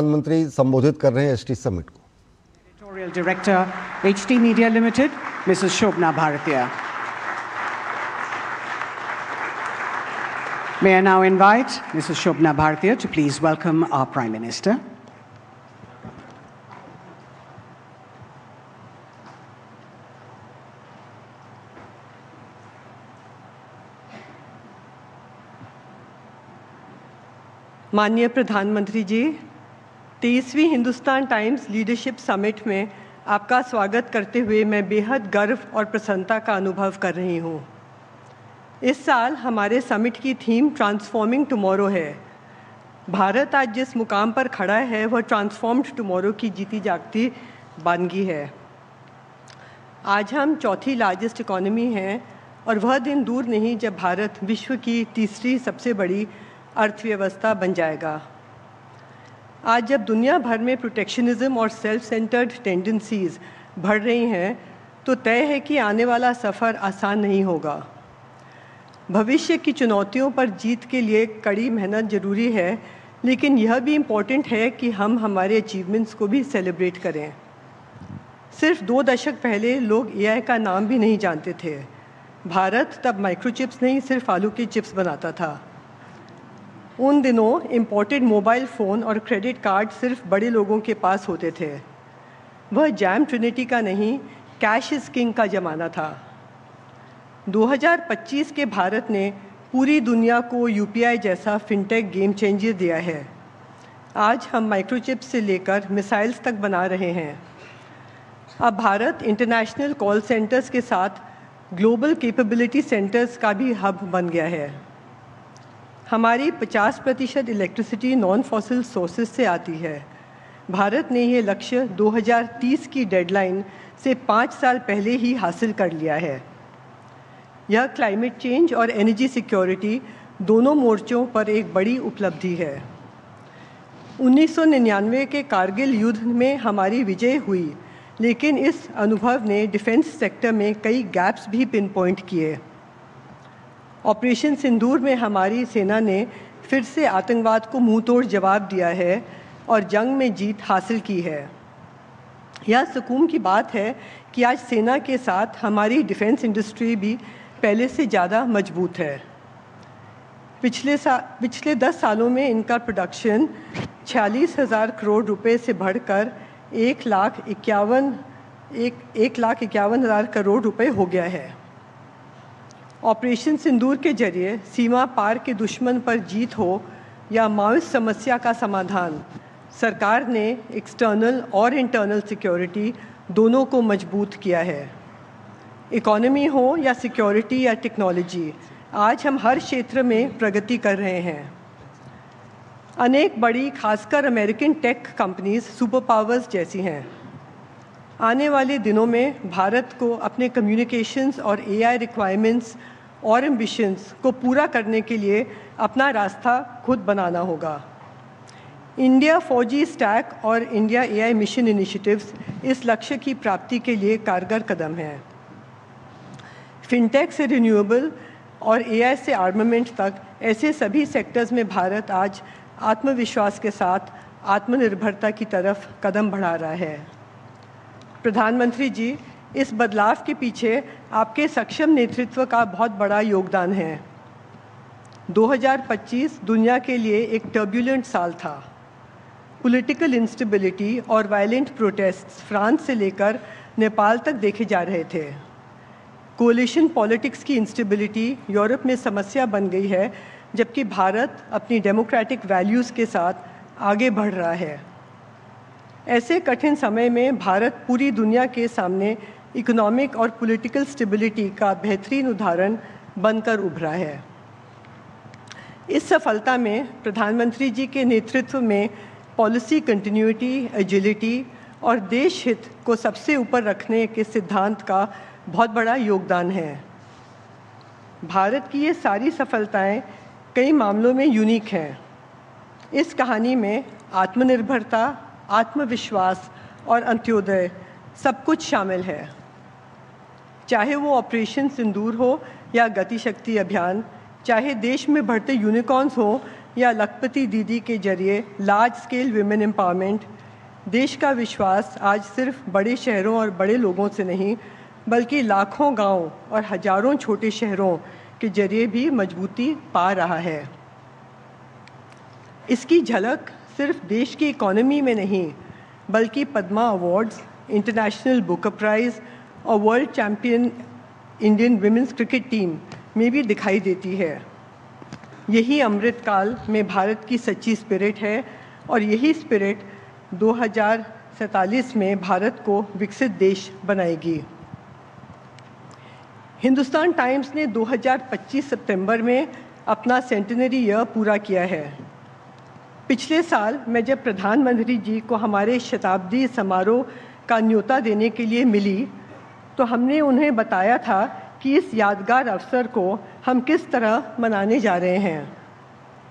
प्रधानमंत्री संबोधित कर रहे हैं एचटी समिट को। Editorial director HT media limited Mrs Shobhana Bhartia. May I now invite Mrs. Shobna Bhartiya to please welcome our Prime Minister. माननीय प्रधानमंत्री जी, 23वीं हिंदुस्तान टाइम्स लीडरशिप समिट में आपका स्वागत करते हुए मैं बेहद गर्व और प्रसन्नता का अनुभव कर रही हूँ। इस साल हमारे समिट की थीम ट्रांसफॉर्मिंग टुमारो है। भारत आज जिस मुकाम पर खड़ा है वह ट्रांसफॉर्म्ड टुमारो की जीती जागती बानगी है। आज हम चौथी लार्जेस्ट इकॉनमी हैं और वह दिन दूर नहीं जब भारत विश्व की तीसरी सबसे बड़ी अर्थव्यवस्था बन जाएगा। आज जब दुनिया भर में प्रोटेक्शनिज्म और सेल्फ सेंटर्ड टेंडेंसीज बढ़ रही हैं तो तय है कि आने वाला सफ़र आसान नहीं होगा। भविष्य की चुनौतियों पर जीत के लिए कड़ी मेहनत ज़रूरी है, लेकिन यह भी इम्पॉर्टेंट है कि हम हमारे अचीवमेंट्स को भी सेलिब्रेट करें। सिर्फ 2 दशक पहले लोग AI का नाम भी नहीं जानते थे। भारत तब माइक्रोचिप्स नहीं सिर्फ आलू के चिप्स बनाता था। उन दिनों इम्पोर्टेड मोबाइल फ़ोन और क्रेडिट कार्ड सिर्फ बड़े लोगों के पास होते थे। वह जैम ट्रिनिटी का नहीं, कैश इज़ किंग का ज़माना था। 2025 के भारत ने पूरी दुनिया को UPI जैसा फिनटेक गेम चेंजर दिया है। आज हम माइक्रोचिप्स से लेकर मिसाइल्स तक बना रहे हैं। अब भारत इंटरनेशनल कॉल सेंटर्स के साथ ग्लोबल कैपेबिलिटी सेंटर्स का भी हब बन गया है। हमारी 50% इलेक्ट्रिसिटी नॉन फॉसिल सोर्सेज से आती है। भारत ने ये लक्ष्य 2030 की डेडलाइन से 5 साल पहले ही हासिल कर लिया है। यह क्लाइमेट चेंज और एनर्जी सिक्योरिटी दोनों मोर्चों पर एक बड़ी उपलब्धि है। 1999 के कारगिल युद्ध में हमारी विजय हुई, लेकिन इस अनुभव ने डिफेंस सेक्टर में कई गैप्स भी पिन पॉइंट किए। ऑपरेशन सिंदूर में हमारी सेना ने फिर से आतंकवाद को मुंहतोड़ जवाब दिया है और जंग में जीत हासिल की है। यह सुकून की बात है कि आज सेना के साथ हमारी डिफेंस इंडस्ट्री भी पहले से ज़्यादा मजबूत है। पिछले 10 सालों में इनका प्रोडक्शन 46,000 करोड़ रुपए से बढ़कर 1,51,000 करोड़ रुपए हो गया है। ऑपरेशन सिंदूर के जरिए सीमा पार के दुश्मन पर जीत हो या माओवादी समस्या का समाधान, सरकार ने एक्सटर्नल और इंटरनल सिक्योरिटी दोनों को मजबूत किया है। इकोनॉमी हो या सिक्योरिटी या टेक्नोलॉजी, आज हम हर क्षेत्र में प्रगति कर रहे हैं। अनेक बड़ी खासकर American tech companies super powers जैसी हैं। आने वाले दिनों में भारत को अपने कम्युनिकेशंस और AI रिक्वायरमेंट्स और एम्बिशंस को पूरा करने के लिए अपना रास्ता खुद बनाना होगा। इंडिया 4G स्टैक और इंडिया AI मिशन इनिशिएटिव्स इस लक्ष्य की प्राप्ति के लिए कारगर कदम हैं। फिनटेक से रिन्यूएबल और AI से आर्मामेंट तक ऐसे सभी सेक्टर्स में भारत आज आत्मविश्वास के साथ आत्मनिर्भरता की तरफ कदम बढ़ा रहा है। प्रधानमंत्री जी, इस बदलाव के पीछे आपके सक्षम नेतृत्व का बहुत बड़ा योगदान है। 2025 दुनिया के लिए एक टर्ब्यूलेंट साल था। पॉलिटिकल इंस्टेबिलिटी और वायलेंट प्रोटेस्ट्स फ्रांस से लेकर नेपाल तक देखे जा रहे थे। कोलिशन पॉलिटिक्स की इंस्टेबिलिटी यूरोप में समस्या बन गई है, जबकि भारत अपनी डेमोक्रेटिक वैल्यूज़ के साथ आगे बढ़ रहा है। ऐसे कठिन समय में भारत पूरी दुनिया के सामने इकोनॉमिक और पॉलिटिकल स्टेबिलिटी का बेहतरीन उदाहरण बनकर उभरा है। इस सफलता में प्रधानमंत्री जी के नेतृत्व में पॉलिसी कंटिन्यूटी, एजिलिटी और देश हित को सबसे ऊपर रखने के सिद्धांत का बहुत बड़ा योगदान है। भारत की ये सारी सफलताएं कई मामलों में यूनिक हैं। इस कहानी में आत्मनिर्भरता, आत्मविश्वास और अंत्योदय सब कुछ शामिल है। चाहे वो ऑपरेशन सिंदूर हो या गतिशक्ति अभियान, चाहे देश में बढ़ते यूनिकॉर्न्स हो या लखपति दीदी के जरिए लार्ज स्केल विमेन एम्पावरमेंट, देश का विश्वास आज सिर्फ बड़े शहरों और बड़े लोगों से नहीं बल्कि लाखों गांव और हजारों छोटे शहरों के जरिए भी मजबूती पा रहा है। इसकी झलक सिर्फ देश की इकोनॉमी में नहीं बल्कि Padma awards, international Booker prize और world champion Indian women's cricket team में भी दिखाई देती है। यही अमृतकाल में भारत की सच्ची स्पिरिट है और यही स्पिरिट 2047 में भारत को विकसित देश बनाएगी। हिंदुस्तान टाइम्स ने 2025 सितंबर में अपना सेंटेनरी ईयर पूरा किया है। पिछले साल मैं जब प्रधानमंत्री जी को हमारे शताब्दी समारोह का न्योता देने के लिए मिली तो हमने उन्हें बताया था कि इस यादगार अवसर को हम किस तरह मनाने जा रहे हैं।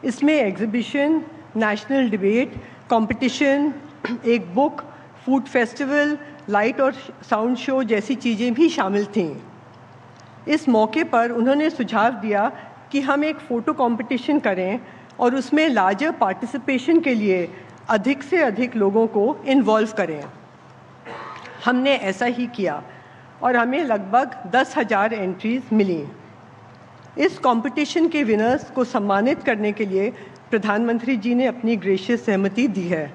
इसमें एग्जीबिशन, नेशनल डिबेट, कंपटीशन, एक बुक, फूड फेस्टिवल, लाइट और साउंड शो जैसी चीज़ें भी शामिल थीं। इस मौके पर उन्होंने सुझाव दिया कि हम एक फ़ोटो कंपटीशन करें और उसमें लार्जर पार्टिसिपेशन के लिए अधिक से अधिक लोगों को इन्वॉल्व करें। हमने ऐसा ही किया और हमें लगभग 10,000 एंट्रीज़ मिली। इस कंपटीशन के विनर्स को सम्मानित करने के लिए प्रधानमंत्री जी ने अपनी ग्रेशियस सहमति दी है।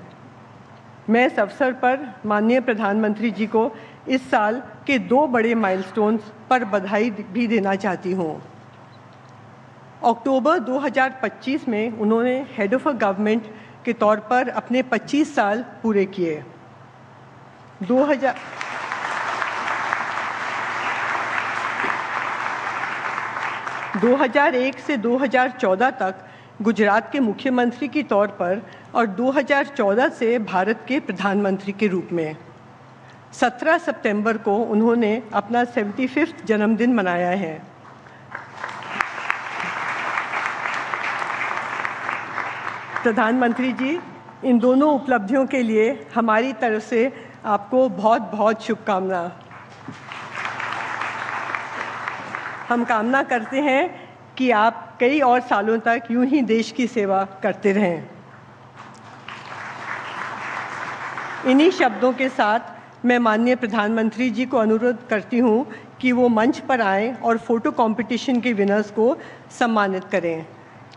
मैं इस अवसर पर माननीय प्रधानमंत्री जी को इस साल के 2 बड़े माइलस्टोन्स पर बधाई भी देना चाहती हूँ। अक्टूबर 2025 में उन्होंने हेड ऑफ अ गवर्नमेंट के तौर पर अपने 25 साल पूरे किए। 2001 से 2014 तक गुजरात के मुख्यमंत्री के तौर पर और 2014 से भारत के प्रधानमंत्री के रूप में। 17 सितंबर को उन्होंने अपना 75वां जन्मदिन मनाया है। प्रधानमंत्री जी, इन दोनों उपलब्धियों के लिए हमारी तरफ से आपको बहुत बहुत शुभकामनाएं। हम कामना करते हैं कि आप कई और सालों तक यूं ही देश की सेवा करते रहें। इन्हीं शब्दों के साथ मैं माननीय प्रधानमंत्री जी को अनुरोध करती हूं कि वो मंच पर आएं और फोटो कंपटीशन के विनर्स को सम्मानित करें।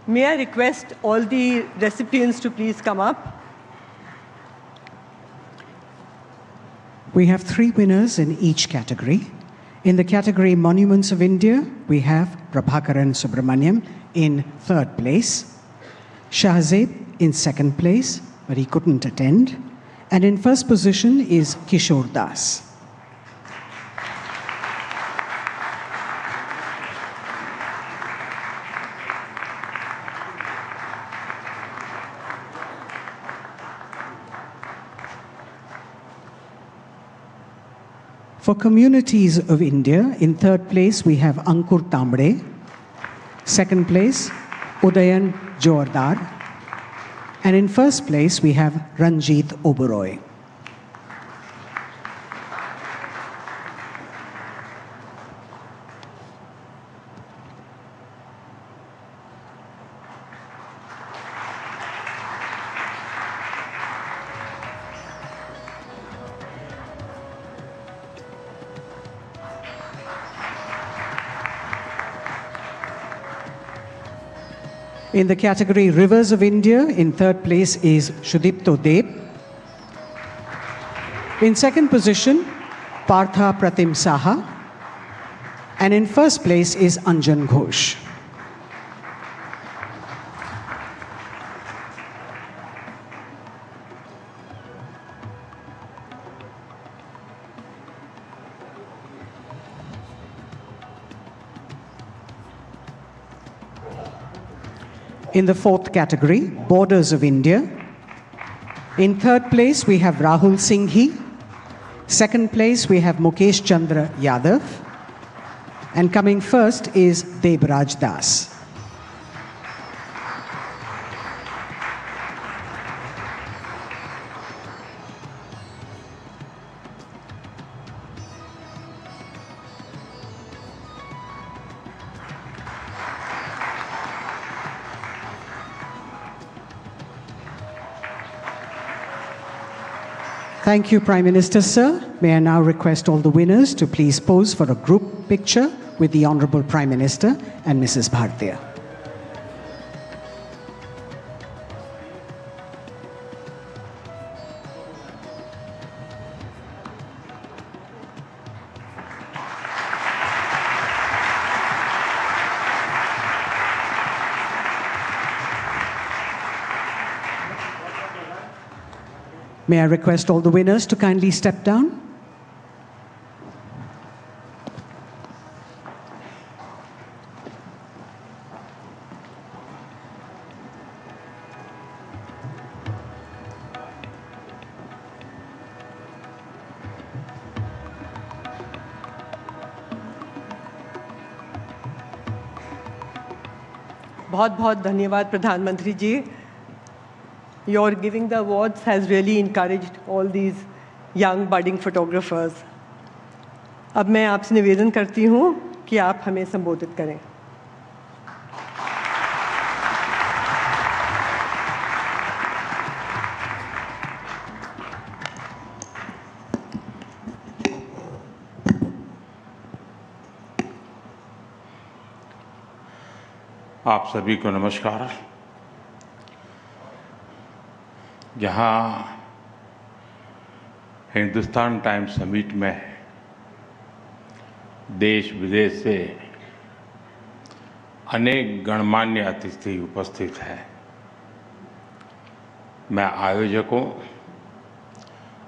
May I request all the recipients to please come up? We have 3 winners in each category. In the category Monuments of India, we have Prabhakaran Subramaniam in 3rd place, Shahzeb in 2nd place, but he couldn't attend. And in 1st position is Kishore Das. For Communities of India, in 3rd place we have Ankur Tambre, 2nd place Udayan Jordar, and in 1st place we have Ranjit Oberoi. In the category Rivers of India, in 3rd place is Shudipto Deb. In 2nd position, Partha Pratim Saha. And in 1st place is Anjan Ghosh. In the 4th category, Borders of India. In 3rd place, we have Rahul Singhi. 2nd place, we have Mukesh Chandra Yadav. And coming first is Debraj Das. Thank you, Prime Minister, sir. May I now request all the winners to please pose for a group picture with the Honorable Prime Minister and Mrs. Bhartiya. May I request all the winners to kindly step down? बहुत बहुत धन्यवाद प्रधानमंत्री जी. Your giving the awards has really encouraged all these young budding photographers. अब मैं आपसे निवेदन करती हूँ कि आप हमें संबोधित करें. आप सभी को नमस्कार. जहाँ हिंदुस्तान टाइम्स समिट में देश विदेश से अनेक गणमान्य अतिथि उपस्थित हैं, मैं आयोजकों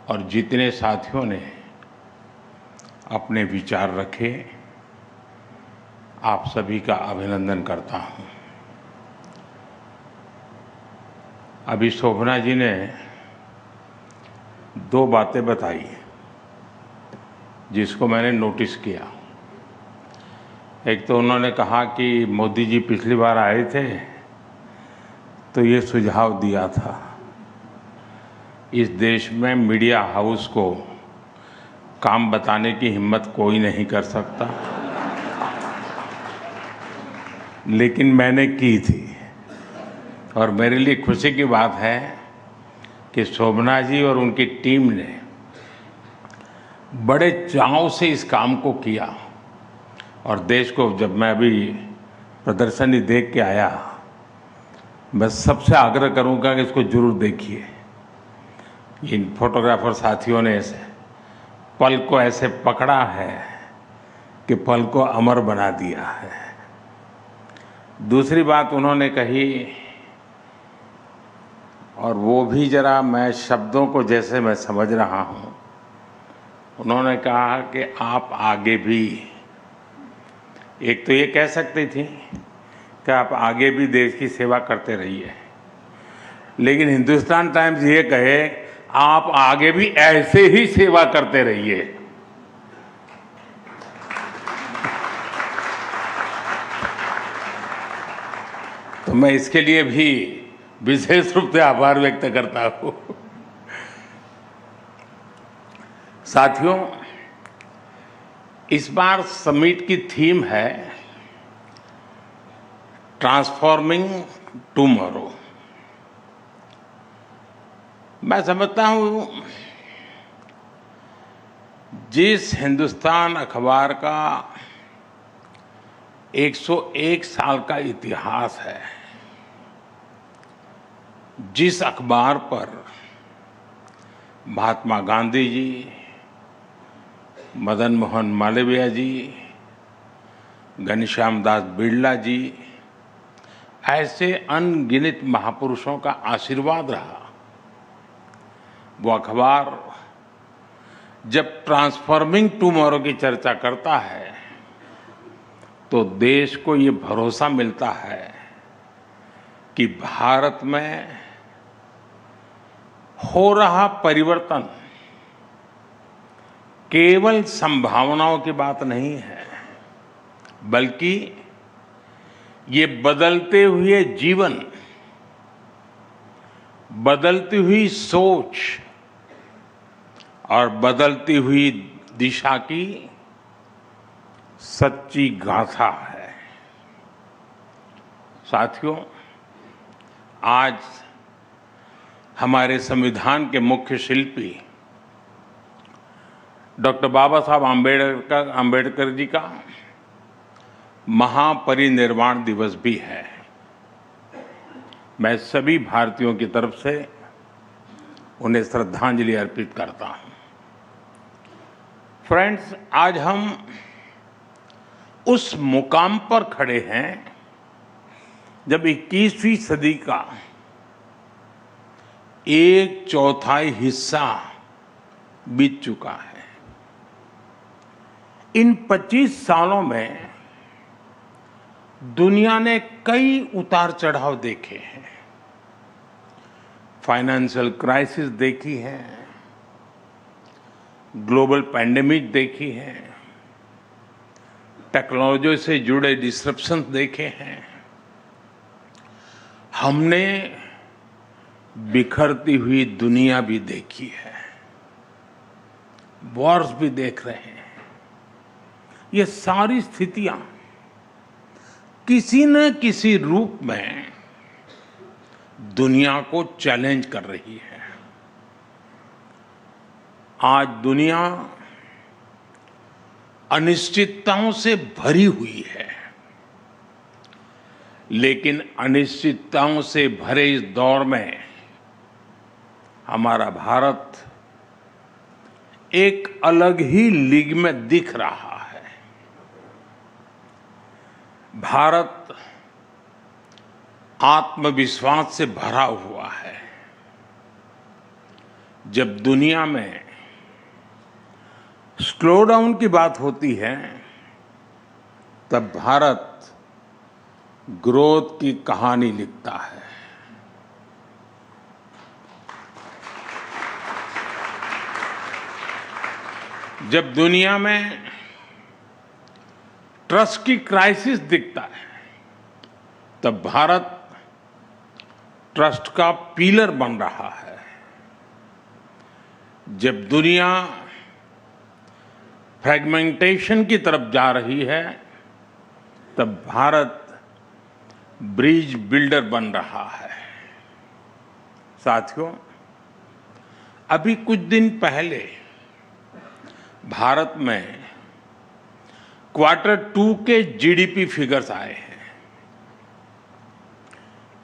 और जितने साथियों ने अपने विचार रखे, आप सभी का अभिनंदन करता हूँ. अभी शोभना जी ने दो बातें बताई जिसको मैंने नोटिस किया. एक तो उन्होंने कहा कि मोदी जी पिछली बार आए थे तो ये सुझाव दिया था, इस देश में मीडिया हाउस को काम बताने की हिम्मत कोई नहीं कर सकता, लेकिन मैंने की थी. और मेरे लिए खुशी की बात है कि शोभना जी और उनकी टीम ने बड़े चाव से इस काम को किया. और देश को जब मैं अभी प्रदर्शनी देख के आया, मैं सबसे आग्रह करूंगा कि इसको जरूर देखिए. इन फोटोग्राफर साथियों ने पल को ऐसे पकड़ा है कि पल को अमर बना दिया है. दूसरी बात उन्होंने कही, और वो भी जरा मैं शब्दों को जैसे मैं समझ रहा हूँ, उन्होंने कहा कि आप आगे भी, एक तो ये कह सकती थी कि आप आगे भी देश की सेवा करते रहिए, लेकिन हिंदुस्तान टाइम्स ये कहे आप आगे भी ऐसे ही सेवा करते रहिए. तो मैं इसके लिए भी विशेष रूप से आभार व्यक्त करता हूँ. साथियों, इस बार समिट की थीम है ट्रांसफॉर्मिंग टुमारो. मैं समझता हूँ जिस हिंदुस्तान अखबार का 101 साल का इतिहास है, जिस अखबार पर महात्मा गांधी जी, मदन मोहन मालवीय जी, घनश्याम दास बिड़ला जी, ऐसे अनगिनत महापुरुषों का आशीर्वाद रहा, वो अखबार जब ट्रांसफॉर्मिंग टुमारो की चर्चा करता है तो देश को ये भरोसा मिलता है कि भारत में हो रहा परिवर्तन केवल संभावनाओं की बात नहीं है, बल्कि ये बदलते हुए जीवन, बदलती हुई सोच और बदलती हुई दिशा की सच्ची गाथा है. साथियों, आज हमारे संविधान के मुख्य शिल्पी डॉक्टर बाबा साहब आम्बेडकर जी का महापरिनिर्वाण दिवस भी है। मैं सभी भारतीयों की तरफ से उन्हें श्रद्धांजलि अर्पित करता हूं। फ्रेंड्स, आज हम उस मुकाम पर खड़े हैं जब 21वीं सदी का 1/4 हिस्सा बीत चुका है। इन 25 सालों में दुनिया ने कई उतार चढ़ाव देखे हैं। फाइनेंशियल क्राइसिस देखी है, ग्लोबल पैंडेमिक देखी है, टेक्नोलॉजी से जुड़े डिसरप्शन देखे हैं। हमने बिखरती हुई दुनिया भी देखी है, वॉर्स भी देख रहे हैं। ये सारी स्थितियां किसी न किसी रूप में दुनिया को चैलेंज कर रही है। आज दुनिया अनिश्चितताओं से भरी हुई है, लेकिन अनिश्चितताओं से भरे इस दौर में हमारा भारत एक अलग ही लीग में दिख रहा है। भारत आत्मविश्वास से भरा हुआ है। जब दुनिया में स्लो डाउन की बात होती है, तब भारत ग्रोथ की कहानी लिखता है। जब दुनिया में ट्रस्ट की क्राइसिस दिखता है, तब भारत ट्रस्ट का पिलर बन रहा है। जब दुनिया फ्रेगमेंटेशन की तरफ जा रही है, तब भारत ब्रिज बिल्डर बन रहा है। साथियों, अभी कुछ दिन पहले भारत में Q2 के जीडीपी फिगर्स आए हैं।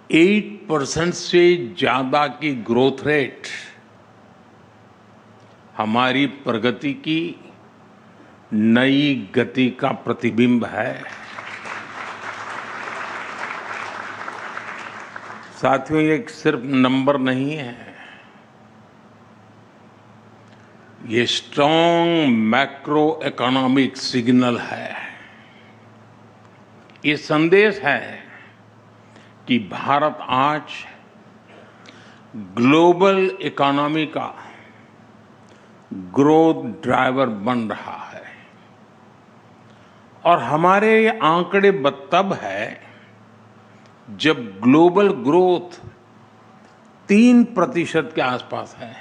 8% से ज्यादा की ग्रोथ रेट हमारी प्रगति की नई गति का प्रतिबिंब है। साथियों, ये सिर्फ नंबर नहीं है, ये स्ट्रॉन्ग मैक्रो इकोनॉमिक सिग्नल है। ये संदेश है कि भारत आज ग्लोबल इकोनॉमी का ग्रोथ ड्राइवर बन रहा है। और हमारे ये आंकड़े तब है जब ग्लोबल ग्रोथ 3% के आसपास है।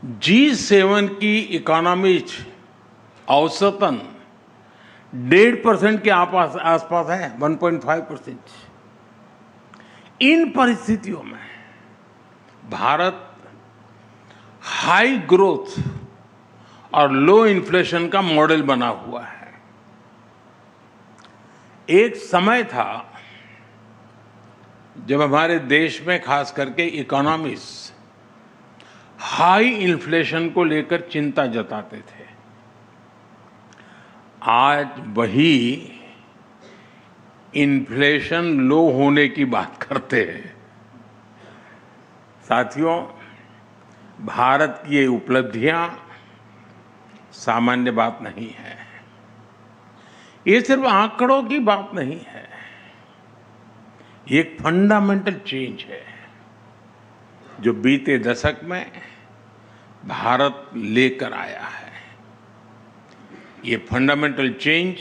G7 की इकोनॉमीज औसतन 1.5% के आसपास है, 1.5%। इन परिस्थितियों में भारत हाई ग्रोथ और लो इन्फ्लेशन का मॉडल बना हुआ है। एक समय था जब हमारे देश में खास करके इकोनॉमिस्ट हाई इन्फ्लेशन को लेकर चिंता जताते थे। आज वही इन्फ्लेशन लो होने की बात करते हैं। साथियों, भारत की ये उपलब्धियां सामान्य बात नहीं है। ये सिर्फ आंकड़ों की बात नहीं है, ये एक फंडामेंटल चेंज है जो बीते दशक में भारत लेकर आया है। ये फंडामेंटल चेंज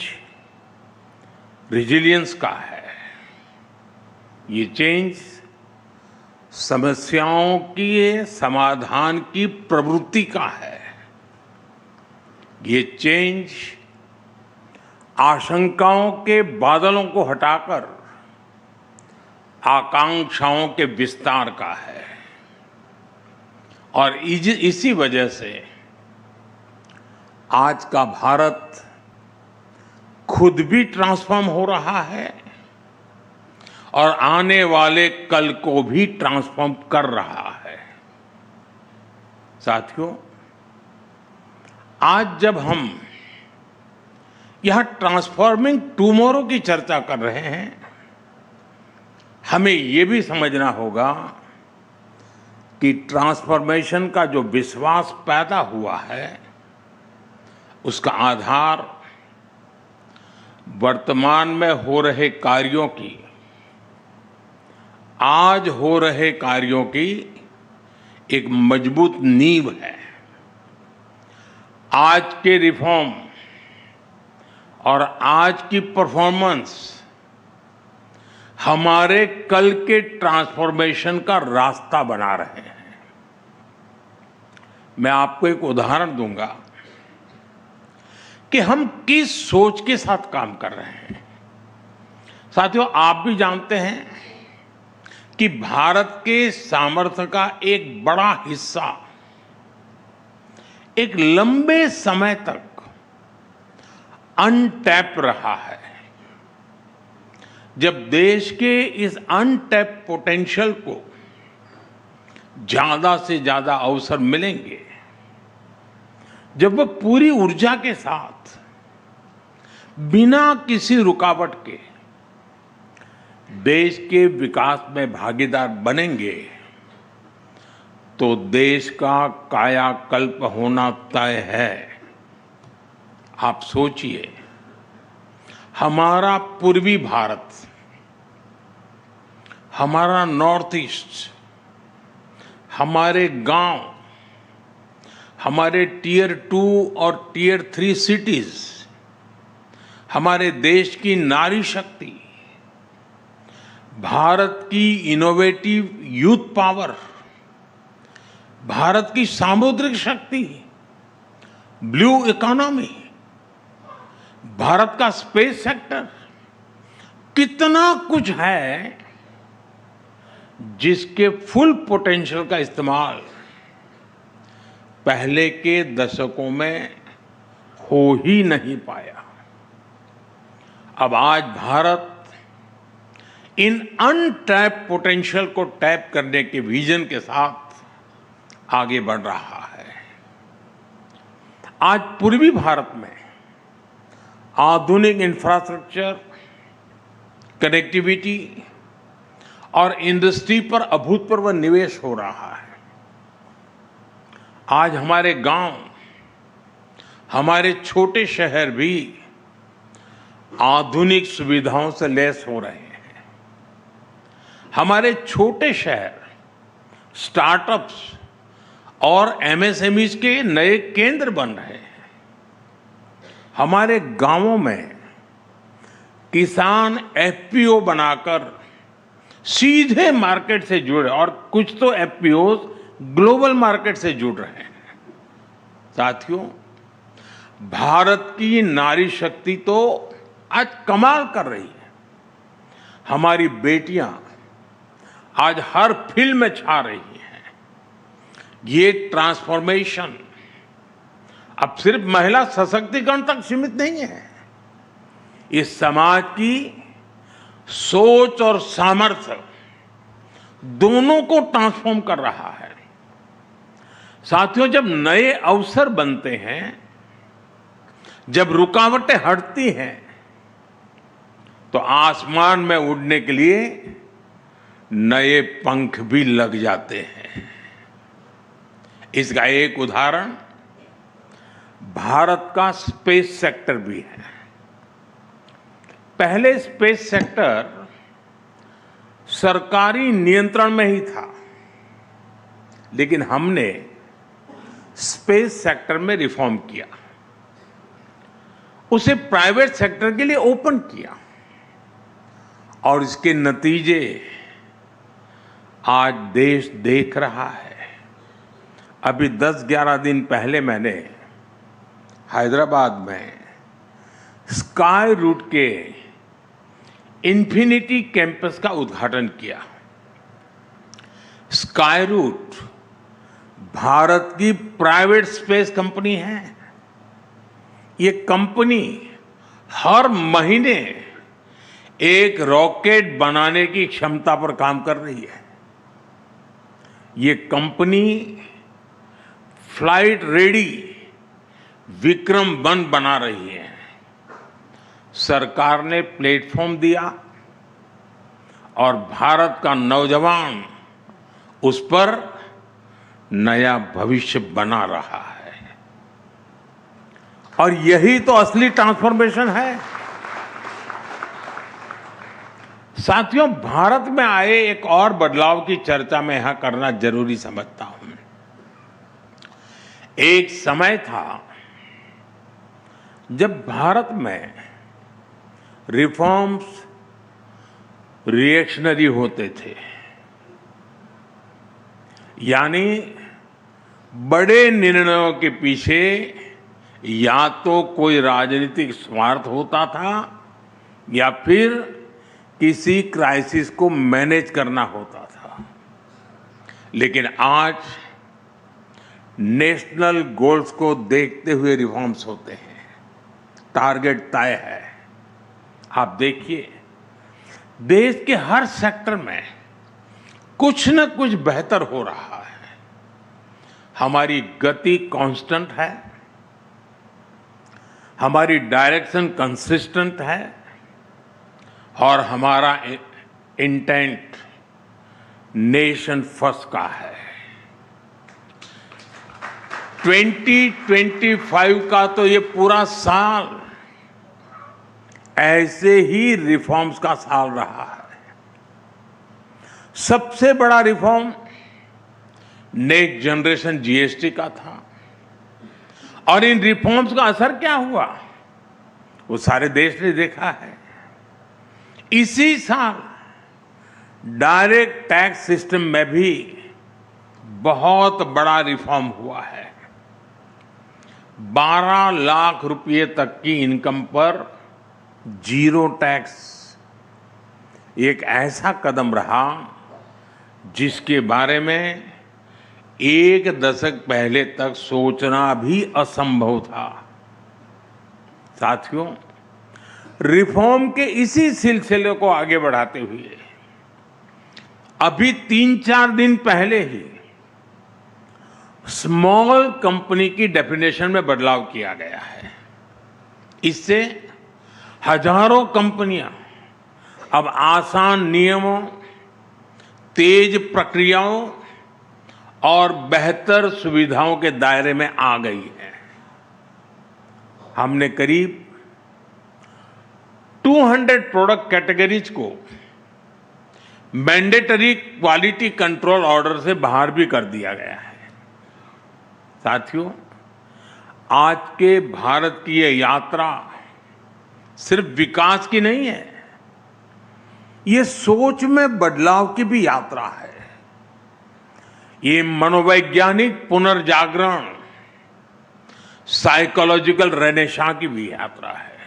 रिजिलियंस का है। ये चेंज समस्याओं के समाधान की प्रवृत्ति का है। ये चेंज आशंकाओं के बादलों को हटाकर आकांक्षाओं के विस्तार का है। और इसी वजह से आज का भारत खुद भी ट्रांसफॉर्म हो रहा है और आने वाले कल को भी ट्रांसफॉर्म कर रहा है। साथियों, आज जब हम यहां ट्रांसफॉर्मिंग टुमारो की चर्चा कर रहे हैं, हमें यह भी समझना होगा कि ट्रांसफॉर्मेशन का जो विश्वास पैदा हुआ है, उसका आधार वर्तमान में हो रहे कार्यों की, आज हो रहे कार्यों की एक मजबूत नींव है। आज के रिफॉर्म और आज की परफॉर्मेंस हमारे कल के ट्रांसफॉर्मेशन का रास्ता बना रहे हैं। मैं आपको एक उदाहरण दूंगा कि हम किस सोच के साथ काम कर रहे हैं। साथियों, आप भी जानते हैं कि भारत के सामर्थ्य का एक बड़ा हिस्सा एक लंबे समय तक अनटैप रहा है। जब देश के इस अनटैप पोटेंशियल को ज्यादा से ज्यादा अवसर मिलेंगे, जब वह पूरी ऊर्जा के साथ बिना किसी रुकावट के देश के विकास में भागीदार बनेंगे, तो देश का कायाकल्प होना तय है। आप सोचिए, हमारा पूर्वी भारत, हमारा नॉर्थ ईस्ट, हमारे गांव, हमारे टियर 2 और टियर 3 सिटीज, हमारे देश की नारी शक्ति, भारत की इनोवेटिव यूथ पावर, भारत की सामुद्रिक शक्ति, ब्लू इकोनॉमी, भारत का स्पेस सेक्टर, कितना कुछ है जिसके फुल पोटेंशियल का इस्तेमाल पहले के दशकों में हो ही नहीं पाया। अब आज भारत इन अनटैप पोटेंशियल को टैप करने के विजन के साथ आगे बढ़ रहा है। आज पूर्वी भारत में आधुनिक इंफ्रास्ट्रक्चर, कनेक्टिविटी और इंडस्ट्री पर अभूतपूर्व निवेश हो रहा है। आज हमारे गांव, हमारे छोटे शहर भी आधुनिक सुविधाओं से लैस हो रहे हैं। हमारे छोटे शहर स्टार्टअप्स और एमएसएमईज के नए केंद्र बन रहे हैं। हमारे गांवों में किसान एफपीओ बनाकर सीधे मार्केट से जुड़े, और कुछ तो एफपीओ ग्लोबल मार्केट से जुड़ रहे हैं। साथियों, भारत की नारी शक्ति तो आज कमाल कर रही है। हमारी बेटियां आज हर फील्ड में छा रही हैं। ये ट्रांसफॉर्मेशन अब सिर्फ महिला सशक्तिकरण तक सीमित नहीं है। इस समाज की सोच और सामर्थ्य दोनों को ट्रांसफॉर्म कर रहा है। साथियों, जब नए अवसर बनते हैं, जब रुकावटें हटती हैं, तो आसमान में उड़ने के लिए नए पंख भी लग जाते हैं। इसका एक उदाहरण भारत का स्पेस सेक्टर भी है। पहले स्पेस सेक्टर सरकारी नियंत्रण में ही था, लेकिन हमने स्पेस सेक्टर में रिफॉर्म किया, उसे प्राइवेट सेक्टर के लिए ओपन किया, और इसके नतीजे आज देश देख रहा है। अभी 10-11 दिन पहले मैंने हैदराबाद में स्काई रूट के इन्फिनिटी कैंपस का उद्घाटन किया। स्काई रूट भारत की प्राइवेट स्पेस कंपनी है। ये कंपनी हर महीने एक रॉकेट बनाने की क्षमता पर काम कर रही है। ये कंपनी फ्लाइट रेडी विक्रम-1 बना रही है। सरकार ने प्लेटफॉर्म दिया और भारत का नौजवान उस पर नया भविष्य बना रहा है। और यही तो असली ट्रांसफॉर्मेशन है। साथियों, भारत में आए एक और बदलाव की चर्चा मैं यहां करना जरूरी समझता हूं। एक समय था जब भारत में रिफॉर्म्स रिएक्शनरी होते थे, यानी बड़े निर्णयों के पीछे या तो कोई राजनीतिक स्वार्थ होता था या फिर किसी क्राइसिस को मैनेज करना होता था। लेकिन आज नेशनल गोल्स को देखते हुए रिफॉर्म्स होते हैं, टारगेट तय है। आप देखिए, देश के हर सेक्टर में कुछ न कुछ बेहतर हो रहा है। हमारी गति कांस्टेंट है, हमारी डायरेक्शन कंसिस्टेंट है और हमारा इंटेंट नेशन फर्स्ट का है। 2025 का तो ये पूरा साल ऐसे ही रिफॉर्म्स का साल रहा है। सबसे बड़ा रिफॉर्म नेक्स्ट जनरेशन जीएसटी का था। और इन रिफॉर्म्स का असर क्या हुआ, वो सारे देश ने देखा है। इसी साल डायरेक्ट टैक्स सिस्टम में भी बहुत बड़ा रिफॉर्म हुआ है। 12 लाख रुपए तक की इनकम पर जीरो टैक्स एक ऐसा कदम रहा जिसके बारे में एक दशक पहले तक सोचना भी असंभव था। साथियों, रिफॉर्म के इसी सिलसिले को आगे बढ़ाते हुए अभी 3-4 दिन पहले ही स्मॉल कंपनी की डेफिनेशन में बदलाव किया गया है। इससे हजारों कंपनियां अब आसान नियमों, तेज प्रक्रियाओं और बेहतर सुविधाओं के दायरे में आ गई है। हमने करीब 200 प्रोडक्ट कैटेगरीज को मैंडेटरी क्वालिटी कंट्रोल ऑर्डर से बाहर भी कर दिया गया है। साथियों, आज के भारत की यह यात्रा सिर्फ विकास की नहीं है, ये सोच में बदलाव की भी यात्रा है। ये मनोवैज्ञानिक पुनर्जागरण, साइकोलॉजिकल रेनेसां की भी यात्रा है।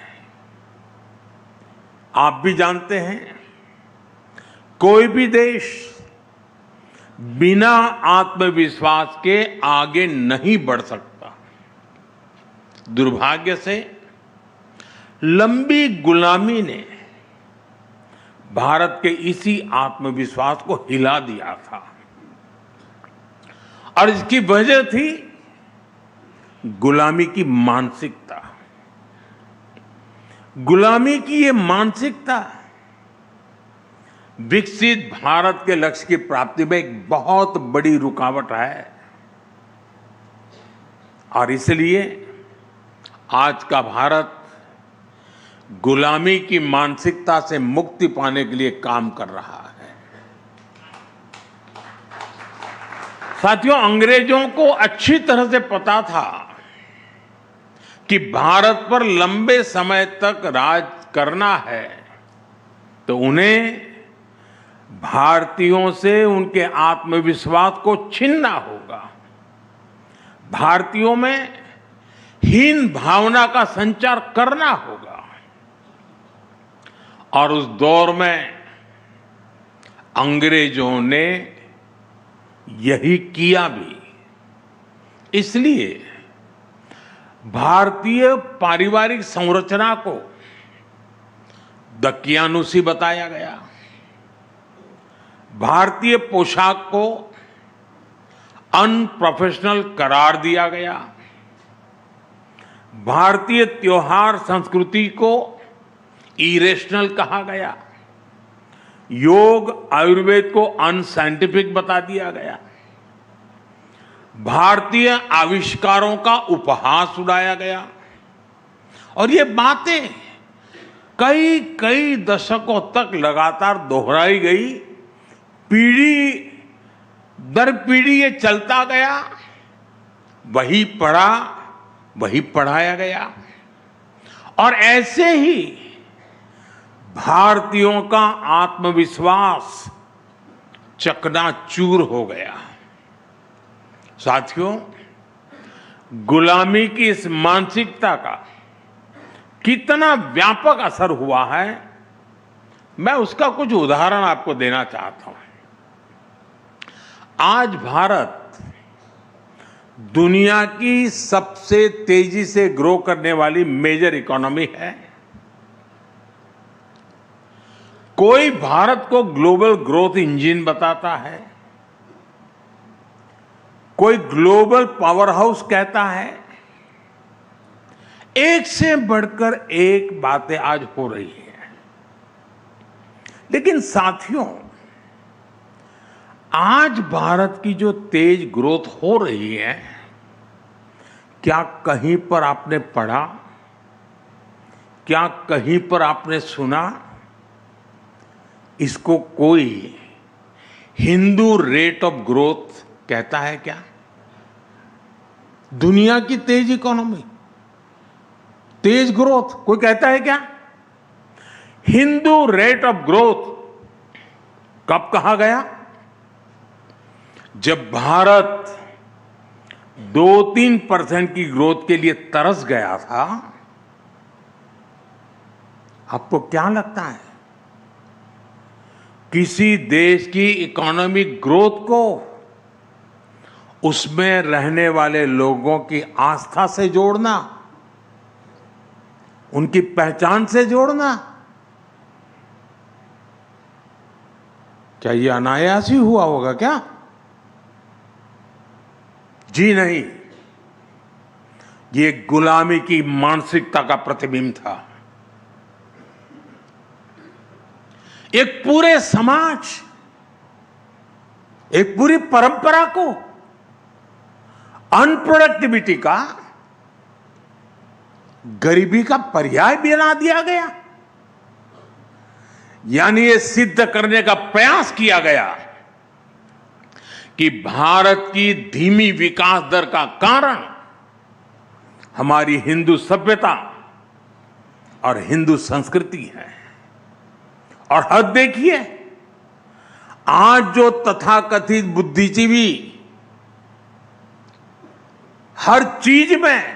आप भी जानते हैं, कोई भी देश बिना आत्मविश्वास के आगे नहीं बढ़ सकता। दुर्भाग्य से लंबी गुलामी ने भारत के इसी आत्मविश्वास को हिला दिया था और इसकी वजह थी गुलामी की मानसिकता। गुलामी की ये मानसिकता विकसित भारत के लक्ष्य की प्राप्ति में एक बहुत बड़ी रुकावट है और इसलिए आज का भारत गुलामी की मानसिकता से मुक्ति पाने के लिए काम कर रहा है। साथियों, अंग्रेजों को अच्छी तरह से पता था कि भारत पर लंबे समय तक राज करना है तो उन्हें भारतीयों से उनके आत्मविश्वास को छीनना होगा। भारतीयों में हीन भावना का संचार करना होगा और उस दौर में अंग्रेजों ने यही किया भी। इसलिए भारतीय पारिवारिक संरचना को दकियानुसी बताया गया, भारतीय पोशाक को अनप्रोफेशनल करार दिया गया, भारतीय त्योहार संस्कृति को इरेशनल कहा गया, योग आयुर्वेद को अनसाइंटिफिक बता दिया गया, भारतीय आविष्कारों का उपहास उड़ाया गया और ये बातें कई कई दशकों तक लगातार दोहराई गई। पीढ़ी दर पीढ़ी ये चलता गया, वही पढ़ा वही पढ़ाया गया और ऐसे ही भारतीयों का आत्मविश्वास चकनाचूर हो गया। साथियों, गुलामी की इस मानसिकता का कितना व्यापक असर हुआ है, मैं उसका कुछ उदाहरण आपको देना चाहता हूं। आज भारत दुनिया की सबसे तेजी से ग्रो करने वाली मेजर इकोनॉमी है। कोई भारत को ग्लोबल ग्रोथ इंजन बताता है, कोई ग्लोबल पावर हाउस कहता है। एक से बढ़कर एक बातें आज हो रही हैं। लेकिन साथियों, आज भारत की जो तेज ग्रोथ हो रही है, क्या कहीं पर आपने पढ़ा, क्या कहीं पर आपने सुना, इसको कोई हिंदू रेट ऑफ ग्रोथ कहता है क्या? दुनिया की तेज इकोनॉमी, तेज ग्रोथ कोई कहता है क्या? हिंदू रेट ऑफ ग्रोथ कब कहा गया? जब भारत 2-3% की ग्रोथ के लिए तरस गया था। आपको क्या लगता है, किसी देश की इकोनॉमिक ग्रोथ को उसमें रहने वाले लोगों की आस्था से जोड़ना, उनकी पहचान से जोड़ना, क्या ये अनायास ही हुआ होगा क्या? जी नहीं, ये गुलामी की मानसिकता का प्रतिबिंब था। एक पूरे समाज, एक पूरी परंपरा को अनप्रोडक्टिविटी का, गरीबी का पर्याय बना दिया गया। यानी ये सिद्ध करने का प्रयास किया गया कि भारत की धीमी विकास दर का कारण हमारी हिंदू सभ्यता और हिंदू संस्कृति है। और हद देखिए, आज जो तथाकथित बुद्धिजीवी हर चीज में,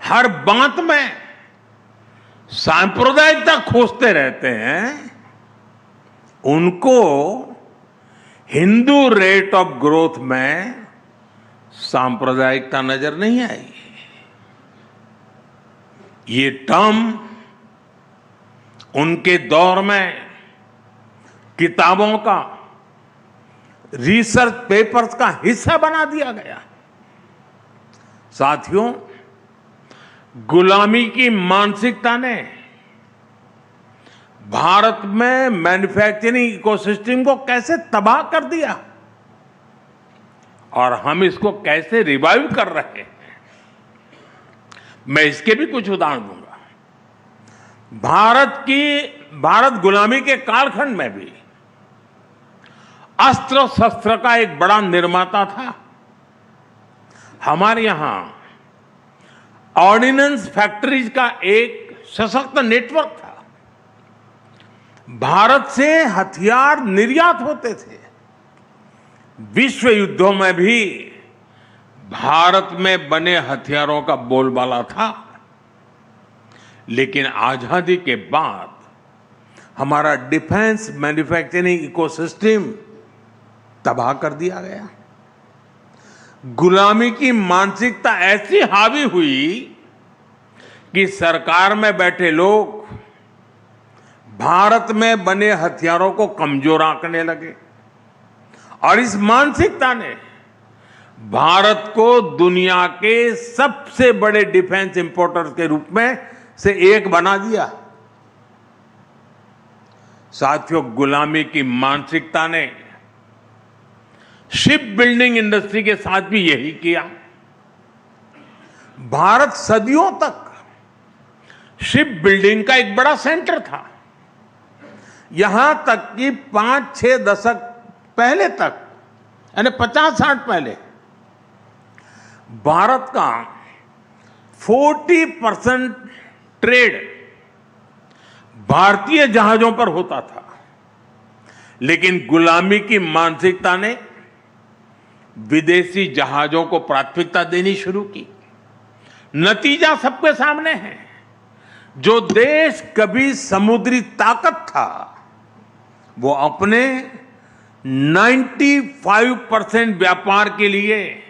हर बात में सांप्रदायिकता खोजते रहते हैं, उनको हिंदू रेट ऑफ ग्रोथ में सांप्रदायिकता नजर नहीं आई। ये टर्म उनके दौर में किताबों का, रिसर्च पेपर्स का हिस्सा बना दिया गया। साथियों, गुलामी की मानसिकता ने भारत में मैन्युफैक्चरिंग इकोसिस्टम को कैसे तबाह कर दिया और हम इसको कैसे रिवाइव कर रहे हैं, मैं इसके भी कुछ उदाहरण दूंगा। भारत गुलामी के कालखंड में भी अस्त्र शस्त्र का एक बड़ा निर्माता था। हमारे यहां ऑर्डिनेंस फैक्ट्रीज का एक सशक्त नेटवर्क था। भारत से हथियार निर्यात होते थे। विश्व युद्धों में भी भारत में बने हथियारों का बोलबाला था। लेकिन आजादी के बाद हमारा डिफेंस मैन्युफैक्चरिंग इकोसिस्टम तबाह कर दिया गया। गुलामी की मानसिकता ऐसी हावी हुई कि सरकार में बैठे लोग भारत में बने हथियारों को कमजोर आंकने लगे और इस मानसिकता ने भारत को दुनिया के सबसे बड़े डिफेंस इंपोर्टर्स के रूप में से एक बना दिया। साथियों, गुलामी की मानसिकता ने शिप बिल्डिंग इंडस्ट्री के साथ भी यही किया। भारत सदियों तक शिप बिल्डिंग का एक बड़ा सेंटर था। यहां तक कि 5-6 दशक पहले तक, यानी 50-60 पहले, भारत का 40% ट्रेड भारतीय जहाजों पर होता था। लेकिन गुलामी की मानसिकता ने विदेशी जहाजों को प्राथमिकता देनी शुरू की। नतीजा सबके सामने है। जो देश कभी समुद्री ताकत था, वो अपने 95% व्यापार के लिए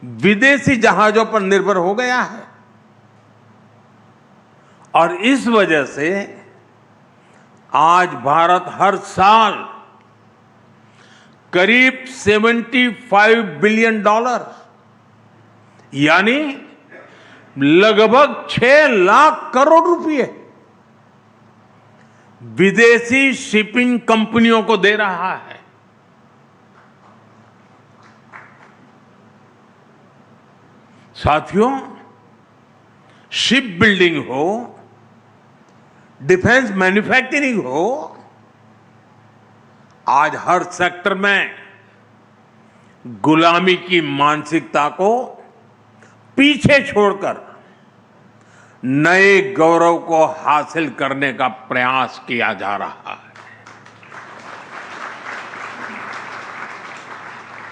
विदेशी जहाजों पर निर्भर हो गया है। और इस वजह से आज भारत हर साल करीब $75 बिलियन, यानी लगभग 6 लाख करोड़ रुपए विदेशी शिपिंग कंपनियों को दे रहा है। साथियों, शिप बिल्डिंग हो, डिफेंस मैन्युफैक्चरिंग हो, आज हर सेक्टर में गुलामी की मानसिकता को पीछे छोड़कर नए गौरव को हासिल करने का प्रयास किया जा रहा है।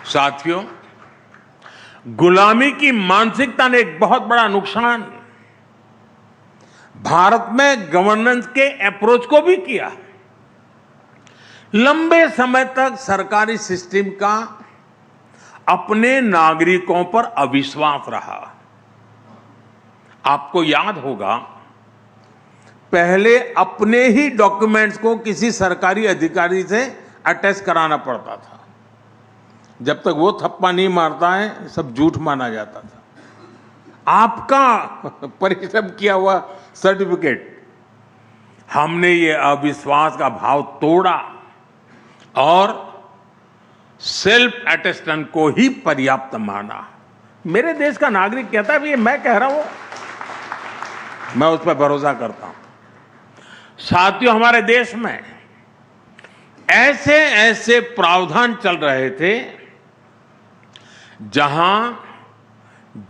साथियों, गुलामी की मानसिकता ने एक बहुत बड़ा नुकसान भारत में गवर्नेंस के अप्रोच को भी किया। लंबे समय तक सरकारी सिस्टम का अपने नागरिकों पर अविश्वास रहा। आपको याद होगा, पहले अपने ही डॉक्यूमेंट्स को किसी सरकारी अधिकारी से अटैच कराना पड़ता था। जब तक वो थप्पा नहीं मारता है, सब झूठ माना जाता था। आपका परिश्रम किया हुआ सर्टिफिकेट, हमने ये अविश्वास का भाव तोड़ा और सेल्फ अटेस्टेंट को ही पर्याप्त माना। मेरे देश का नागरिक कहता है, ये मैं कह रहा हूं, मैं उस पर भरोसा करता हूं। साथियों, हमारे देश में ऐसे ऐसे प्रावधान चल रहे थे जहां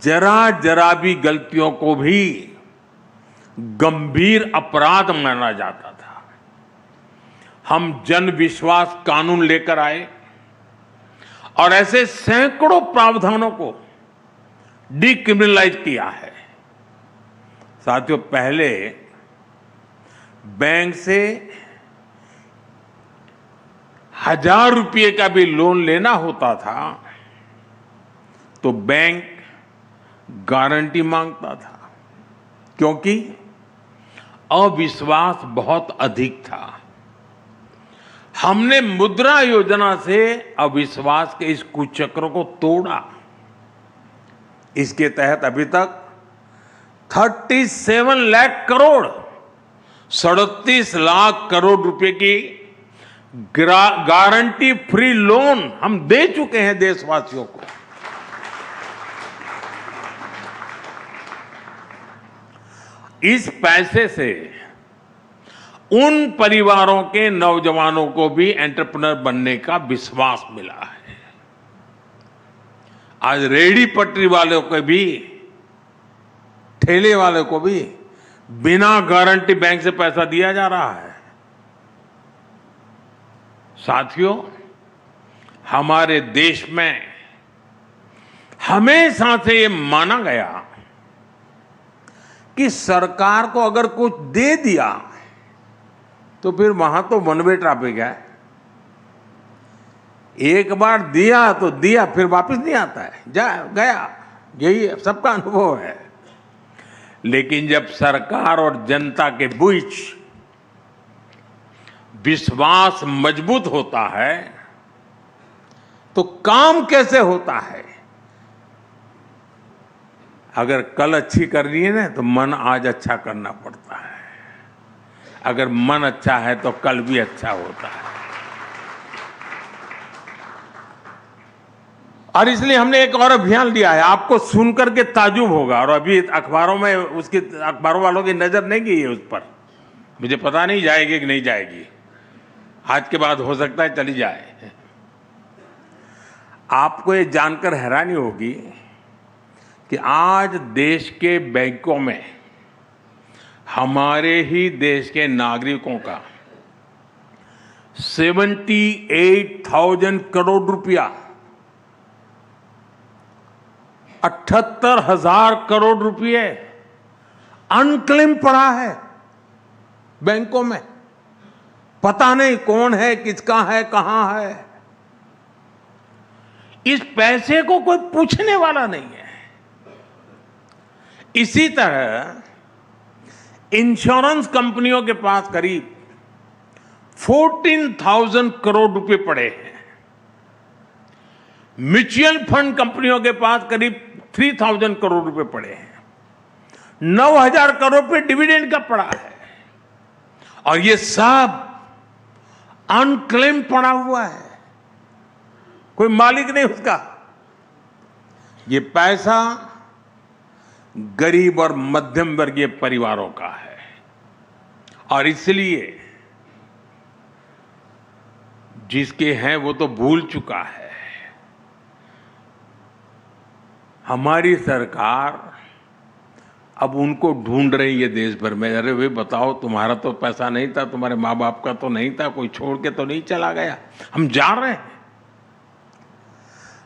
जरा जरा भी गलतियों को भी गंभीर अपराध माना जाता था। हम जन विश्वास कानून लेकर आए और ऐसे सैकड़ों प्रावधानों को डिक्रिमिनलाइज किया है। साथियों, पहले बैंक से 1000 रुपये का भी लोन लेना होता था तो बैंक गारंटी मांगता था, क्योंकि अविश्वास बहुत अधिक था। हमने मुद्रा योजना से अविश्वास के इस कुचक्र को तोड़ा। इसके तहत अभी तक 37 लाख करोड़, 37 लाख करोड़ रुपए की गारंटी फ्री लोन हम दे चुके हैं देशवासियों को। इस पैसे से उन परिवारों के नौजवानों को भी एंटरप्रेन्योर बनने का विश्वास मिला है। आज रेहड़ी पटरी वालों को भी, ठेले वालों को भी बिना गारंटी बैंक से पैसा दिया जा रहा है। साथियों, हमारे देश में हमेशा से ये माना गया कि सरकार को अगर कुछ दे दिया तो फिर वहां तो वन वे ट्रैफिक है। एक बार दिया तो दिया, फिर वापस नहीं आता है, जा गया, यही सबका अनुभव है। लेकिन जब सरकार और जनता के बीच विश्वास मजबूत होता है तो काम कैसे होता है। अगर कल अच्छी करनी है ना तो मन आज अच्छा करना पड़ता है, अगर मन अच्छा है तो कल भी अच्छा होता है। और इसलिए हमने एक और अभियान लिया है, आपको सुनकर के ताजुब होगा, और अभी अखबारों में उसकी, अखबारों वालों की नजर नहीं गई है उस पर, मुझे पता नहीं जाएगी कि नहीं जाएगी, आज के बाद हो सकता है चली जाए। आपको ये जानकर हैरानी होगी कि आज देश के बैंकों में हमारे ही देश के नागरिकों का 78,000 करोड़ रुपया, 78,000 करोड़ रुपए अनक्लेम पड़ा है बैंकों में। पता नहीं कौन है, किसका है, कहां है। इस पैसे को कोई पूछने वाला नहीं है। इसी तरह इंश्योरेंस कंपनियों के पास करीब 14,000 करोड़ रुपए पड़े हैं। म्यूचुअल फंड कंपनियों के पास करीब 3,000 करोड़ रुपए पड़े हैं। 9,000 करोड़ रुपए डिविडेंड का पड़ा है, और ये सब अनक्लेम पड़ा हुआ है, कोई मालिक नहीं उसका। ये पैसा गरीब और मध्यम वर्गीय परिवारों का है, और इसलिए जिसके हैं वो तो भूल चुका है। हमारी सरकार अब उनको ढूंढ रही है देश भर में। अरे भाई बताओ, तुम्हारा तो पैसा नहीं था, तुम्हारे माँ बाप का तो नहीं था, कोई छोड़ के तो नहीं चला गया। हम जा रहे हैं।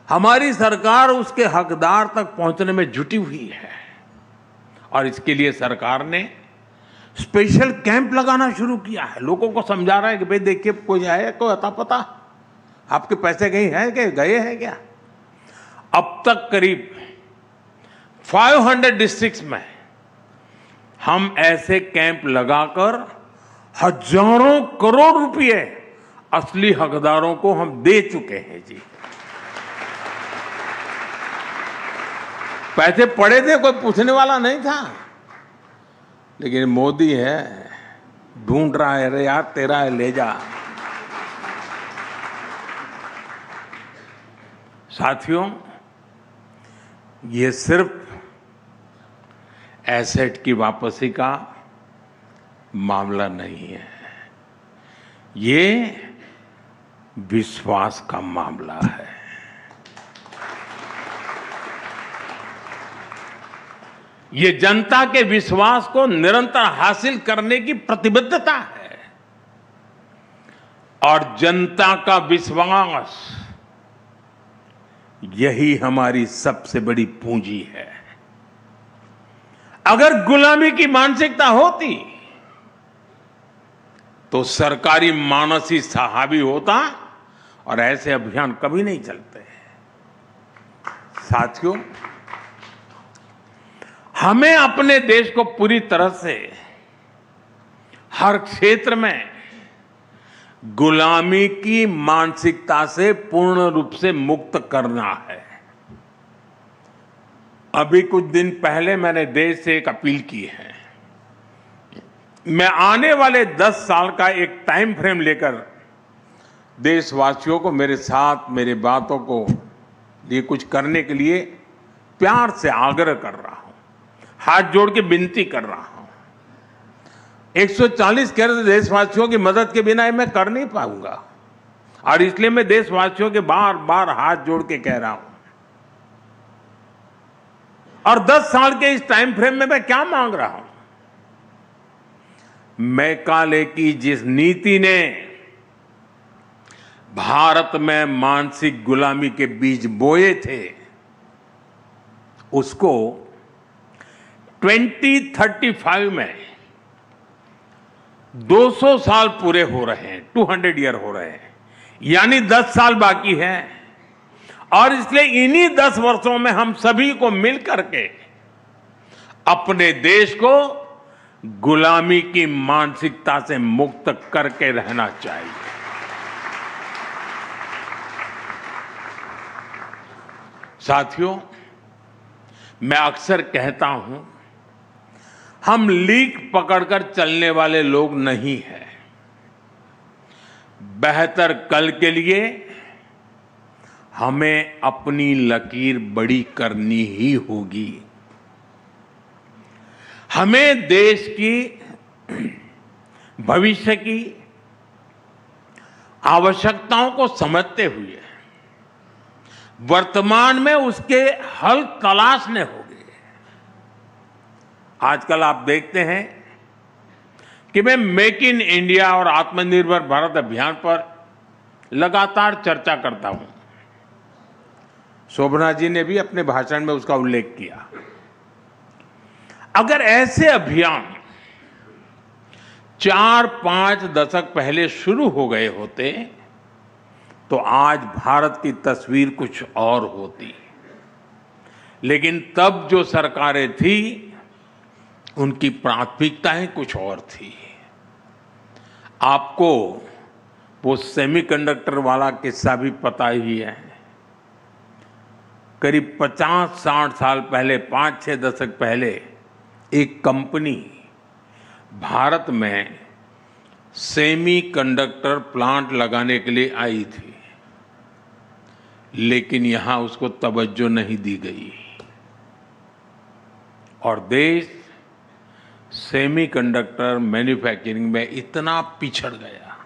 हमारी सरकार उसके हकदार तक पहुंचने में जुटी हुई है, और इसके लिए सरकार ने स्पेशल कैंप लगाना शुरू किया है। लोगों को समझा रहा है कि भाई देखिए, कोई है, कोई अता पता आपके पैसे कहीं है क्या, गए हैं क्या। अब तक करीब 500 डिस्ट्रिक्ट्स में हम ऐसे कैंप लगाकर हजारों करोड़ रुपए असली हकदारों को हम दे चुके हैं जी। पैसे पड़े थे, कोई पूछने वाला नहीं था, लेकिन मोदी है, ढूंढ रहा है, अरे यार तेरा है, ले जा। साथियों, ये सिर्फ एसेट की वापसी का मामला नहीं है, ये विश्वास का मामला है। ये जनता के विश्वास को निरंतर हासिल करने की प्रतिबद्धता है, और जनता का विश्वास यही हमारी सबसे बड़ी पूंजी है। अगर गुलामी की मानसिकता होती तो सरकारी मानस ही हावी होता, और ऐसे अभियान कभी नहीं चलते। साथियों, हमें अपने देश को पूरी तरह से हर क्षेत्र में गुलामी की मानसिकता से पूर्ण रूप से मुक्त करना है। अभी कुछ दिन पहले मैंने देश से एक अपील की है। मैं आने वाले 10 साल का एक टाइम फ्रेम लेकर देशवासियों को मेरे साथ, मेरे बातों को लिए कुछ करने के लिए प्यार से आग्रह कर रहा हूं, हाथ जोड़ के विनती कर रहा हूं। 140 करोड़ देशवासियों की मदद के बिना मैं कर नहीं पाऊंगा, और इसलिए मैं देशवासियों के बार बार हाथ जोड़ के कह रहा हूं। और 10 साल के इस टाइम फ्रेम में मैं क्या मांग रहा हूं? मैकाले की जिस नीति ने भारत में मानसिक गुलामी के बीज बोए थे, उसको 2035 में 200 साल पूरे हो रहे हैं, 200 ईयर हो रहे हैं। यानी 10 साल बाकी है और इसलिए इन्हीं 10 वर्षों में हम सभी को मिल करके अपने देश को गुलामी की मानसिकता से मुक्त करके रहना चाहिए। साथियों, मैं अक्सर कहता हूं, हम लीक पकड़कर चलने वाले लोग नहीं हैं। बेहतर कल के लिए हमें अपनी लकीर बड़ी करनी ही होगी। हमें देश की भविष्य की आवश्यकताओं को समझते हुए वर्तमान में उसके हल तलाशने होंगे। आजकल आप देखते हैं कि मैं मेक इन इंडिया और आत्मनिर्भर भारत अभियान पर लगातार चर्चा करता हूं। शोभना जी ने भी अपने भाषण में उसका उल्लेख किया। अगर ऐसे अभियान 4-5 दशक पहले शुरू हो गए होते तो आज भारत की तस्वीर कुछ और होती। लेकिन तब जो सरकारें थी उनकी प्राथमिकताएं कुछ और थी। आपको वो सेमीकंडक्टर वाला किस्सा भी पता ही है। करीब 50-60 साल पहले, 5-6 दशक पहले एक कंपनी भारत में सेमीकंडक्टर प्लांट लगाने के लिए आई थी, लेकिन यहां उसको तवज्जो नहीं दी गई और देश सेमीकंडक्टर मैन्युफैक्चरिंग में इतना पिछड़ गया।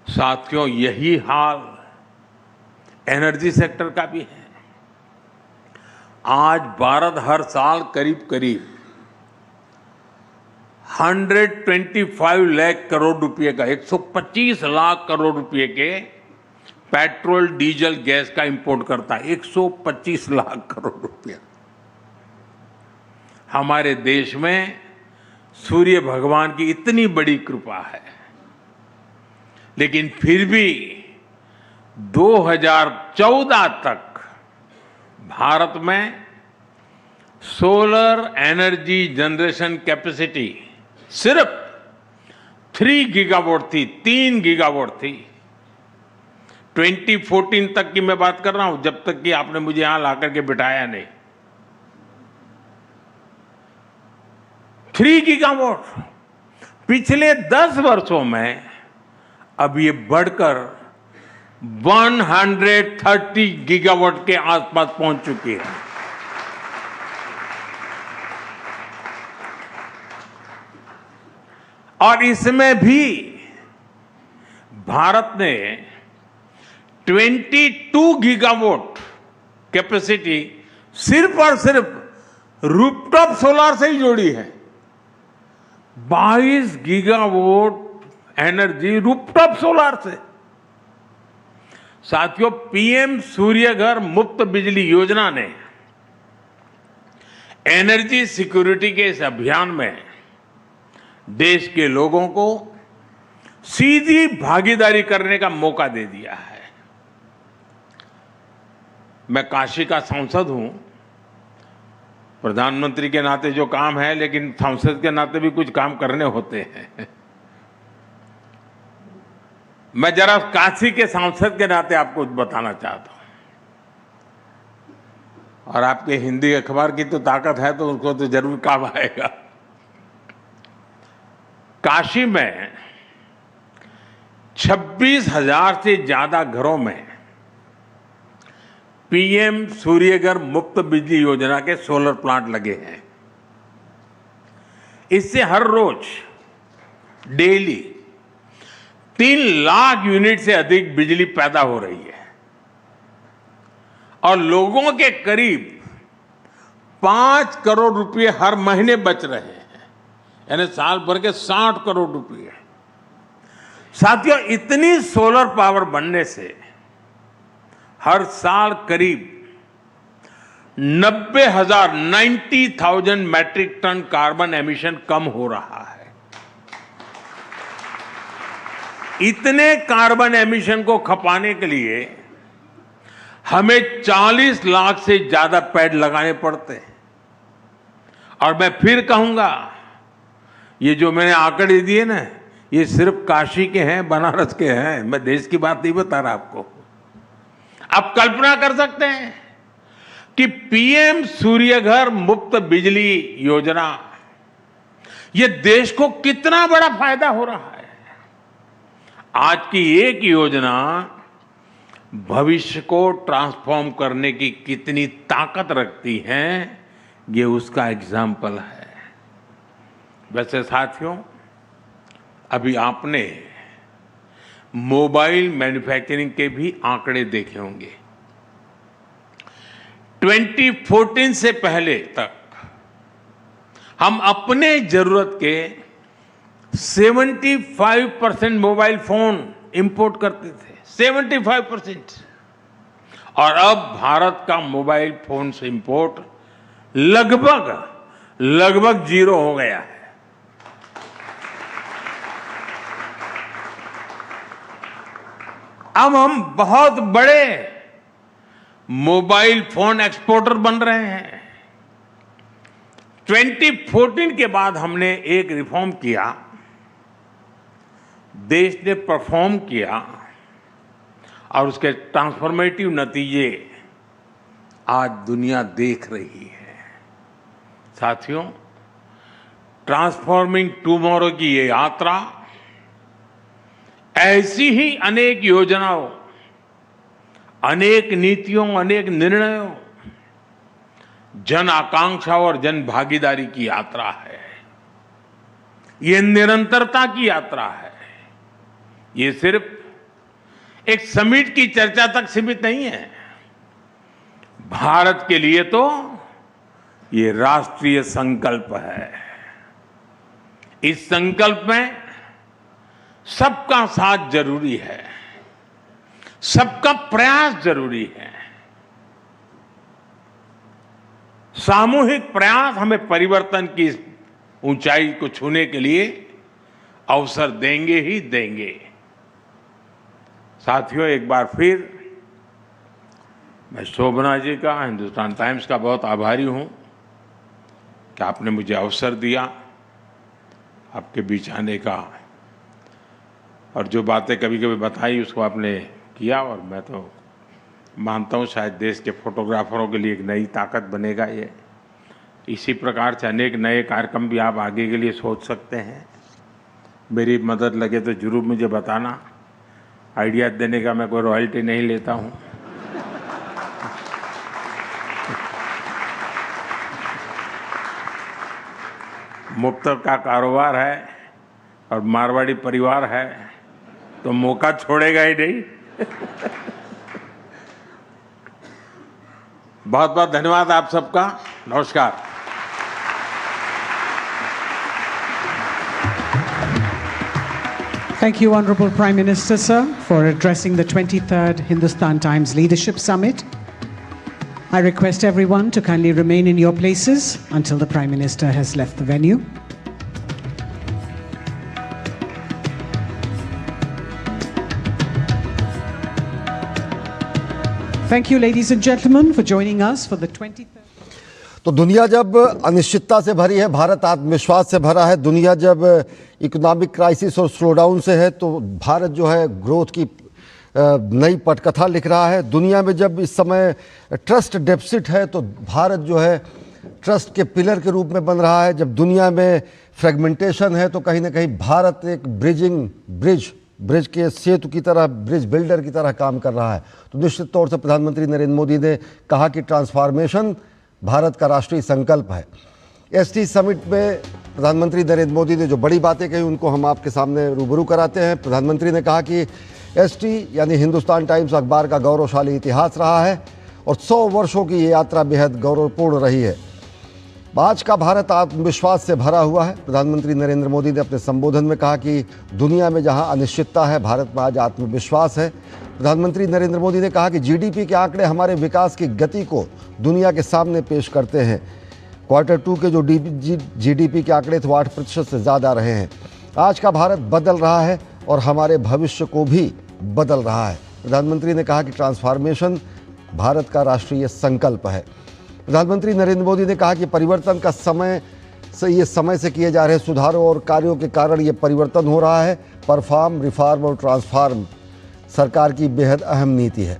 साथियों, यही हाल एनर्जी सेक्टर का भी है। आज भारत हर साल करीब 125 लाख करोड़ रुपए का, 125 लाख करोड़ रुपए के पेट्रोल, डीजल, गैस का इंपोर्ट करता है। 125 लाख करोड़ रुपया। हमारे देश में सूर्य भगवान की इतनी बड़ी कृपा है, लेकिन फिर भी 2014 तक भारत में सोलर एनर्जी जनरेशन कैपेसिटी सिर्फ 3 गीगावाट थी, 3 गीगावाट थी। 2014 तक की मैं बात कर रहा हूं, जब तक कि आपने मुझे यहां लाकर के बिठाया नहीं। 3 गीगावाट पिछले 10 वर्षों में अब ये बढ़कर 130 गीगावाट के आसपास पहुंच चुकी है। और इसमें भी भारत ने 22 गीगावाट कैपेसिटी सिर्फ और सिर्फ रूफटॉप सोलर से ही जोड़ी है। 22 गीगावाट एनर्जी रूफटॉप सोलर से। साथियों, पीएम सूर्य घर मुफ्त बिजली योजना ने एनर्जी सिक्योरिटी के इस अभियान में देश के लोगों को सीधी भागीदारी करने का मौका दे दिया है। मैं काशी का सांसद हूं, प्रधानमंत्री के नाते जो काम है, लेकिन सांसद के नाते भी कुछ काम करने होते हैं। मैं जरा काशी के सांसद के नाते आपको बताना चाहता हूं, और आपके हिंदी अखबार की तो ताकत है तो उसको तो जरूर काम आएगा। काशी में 26,000 से ज्यादा घरों में पीएम सूर्यघर मुफ्त बिजली योजना के सोलर प्लांट लगे हैं। इससे हर रोज डेली 3 लाख यूनिट से अधिक बिजली पैदा हो रही है और लोगों के करीब 5 करोड़ रुपए हर महीने बच रहे हैं, यानी साल भर के 60 करोड़ रुपए। साथियों, इतनी सोलर पावर बनने से हर साल करीब 90,000 मैट्रिक टन कार्बन एमिशन कम हो रहा है। इतने कार्बन एमिशन को खपाने के लिए हमें 40 लाख से ज्यादा पेड़ लगाने पड़ते हैं। और मैं फिर कहूंगा, ये जो मैंने आंकड़े दिए ना, ये सिर्फ काशी के हैं, बनारस के हैं, मैं देश की बात नहीं बता रहा आपको। आप कल्पना कर सकते हैं कि पीएम सूर्यघर मुफ्त बिजली योजना, ये देश को कितना बड़ा फायदा हो रहा है। आज की एक योजना भविष्य को ट्रांसफॉर्म करने की कितनी ताकत रखती है, ये उसका एग्जाम्पल है। वैसे साथियों, अभी आपने मोबाइल मैन्युफैक्चरिंग के भी आंकड़े देखे होंगे। 2014 से पहले तक हम अपने जरूरत के 75% मोबाइल फोन इंपोर्ट करते थे, 75%। और अब भारत का मोबाइल फोन से इंपोर्ट लगभग जीरो हो गया है। अब हम बहुत बड़े मोबाइल फोन एक्सपोर्टर बन रहे हैं। 2014 के बाद हमने एक रिफॉर्म किया, देश ने परफॉर्म किया और उसके ट्रांसफॉर्मेटिव नतीजे आज दुनिया देख रही है। साथियों, ट्रांसफॉर्मिंग टुमारो की ये यात्रा ऐसी ही अनेक योजनाओं, अनेक नीतियों, अनेक निर्णयों, जन आकांक्षा और जन भागीदारी की यात्रा है। ये निरंतरता की यात्रा है। ये सिर्फ एक समिट की चर्चा तक सीमित नहीं है। भारत के लिए तो ये राष्ट्रीय संकल्प है। इस संकल्प में सबका साथ जरूरी है, सबका प्रयास जरूरी है। सामूहिक प्रयास हमें परिवर्तन की इस ऊंचाई को छूने के लिए अवसर देंगे ही देंगे। साथियों, एक बार फिर मैं शोभना जी का, हिंदुस्तान टाइम्स का बहुत आभारी हूं कि आपने मुझे अवसर दिया आपके बीच आने का, और जो बातें कभी कभी बताई उसको आपने किया। और मैं तो मानता हूँ शायद देश के फोटोग्राफरों के लिए एक नई ताकत बनेगा ये। इसी प्रकार से अनेक नए कार्यक्रम भी आप आगे के लिए सोच सकते हैं। मेरी मदद लगे तो जरूर मुझे बताना। आइडिया देने का मैं कोई रॉयल्टी नहीं लेता हूँ। मुफ्त का कारोबार है और मारवाड़ी परिवार है तो मौका छोड़ेगा ही नहीं। बहुत बहुत धन्यवाद आप सबका। नमस्कार। Thank you, Honorable Prime Minister, sir, for addressing the 23rd Hindustan Times Leadership Summit. I request everyone to kindly remain in your places until the Prime Minister has left the venue. Thank you, ladies and gentlemen, for joining us for the 23rd. तो दुनिया जब अनिश्चितता से भरी है, भारत आत्मविश्वास से भरा है। दुनिया जब इकोनॉमिक क्राइसिस और स्लोडाउन से है, तो भारत जो है ग्रोथ की नई पटकथा लिख रहा है। दुनिया में जब इस समय ट्रस्ट डेफिसिट है, तो भारत जो है ट्रस्ट के पिलर के रूप में बन रहा है। जब दुनिया में फ्रेगमेंटेशन है, तो कहीं ना कहीं भारत एक ब्रिज के सेतु की तरह, ब्रिज बिल्डर की तरह काम कर रहा है। तो निश्चित तौर से प्रधानमंत्री नरेंद्र मोदी ने कहा कि ट्रांसफॉर्मेशन भारत का राष्ट्रीय संकल्प है। एसटी समिट में प्रधानमंत्री नरेंद्र मोदी ने जो बड़ी बातें कही, उनको हम आपके सामने रूबरू कराते हैं। प्रधानमंत्री ने कहा कि एसटी यानी हिंदुस्तान टाइम्स अखबार का गौरवशाली इतिहास रहा है और 100 वर्षों की ये यात्रा बेहद गौरवपूर्ण रही है। आज का भारत आत्मविश्वास से भरा हुआ है। प्रधानमंत्री नरेंद्र मोदी ने अपने संबोधन में कहा कि दुनिया में जहां अनिश्चितता है, भारत में आज आत्मविश्वास है। प्रधानमंत्री नरेंद्र मोदी ने कहा कि जीडीपी के आंकड़े हमारे विकास की गति को दुनिया के सामने पेश करते हैं। Q2 के जो जीडीपी के आंकड़े थे वो 8% से ज़्यादा रहे हैं। आज का भारत बदल रहा है, और हमारे भविष्य को भी बदल रहा है। प्रधानमंत्री ने कहा कि ट्रांसफॉर्मेशन भारत का राष्ट्रीय संकल्प है। प्रधानमंत्री नरेंद्र मोदी ने कहा कि परिवर्तन का समय से किए जा रहे सुधारों और कार्यों के कारण ये परिवर्तन हो रहा है। परफॉर्म, रिफॉर्म और ट्रांसफॉर्म सरकार की बेहद अहम नीति है।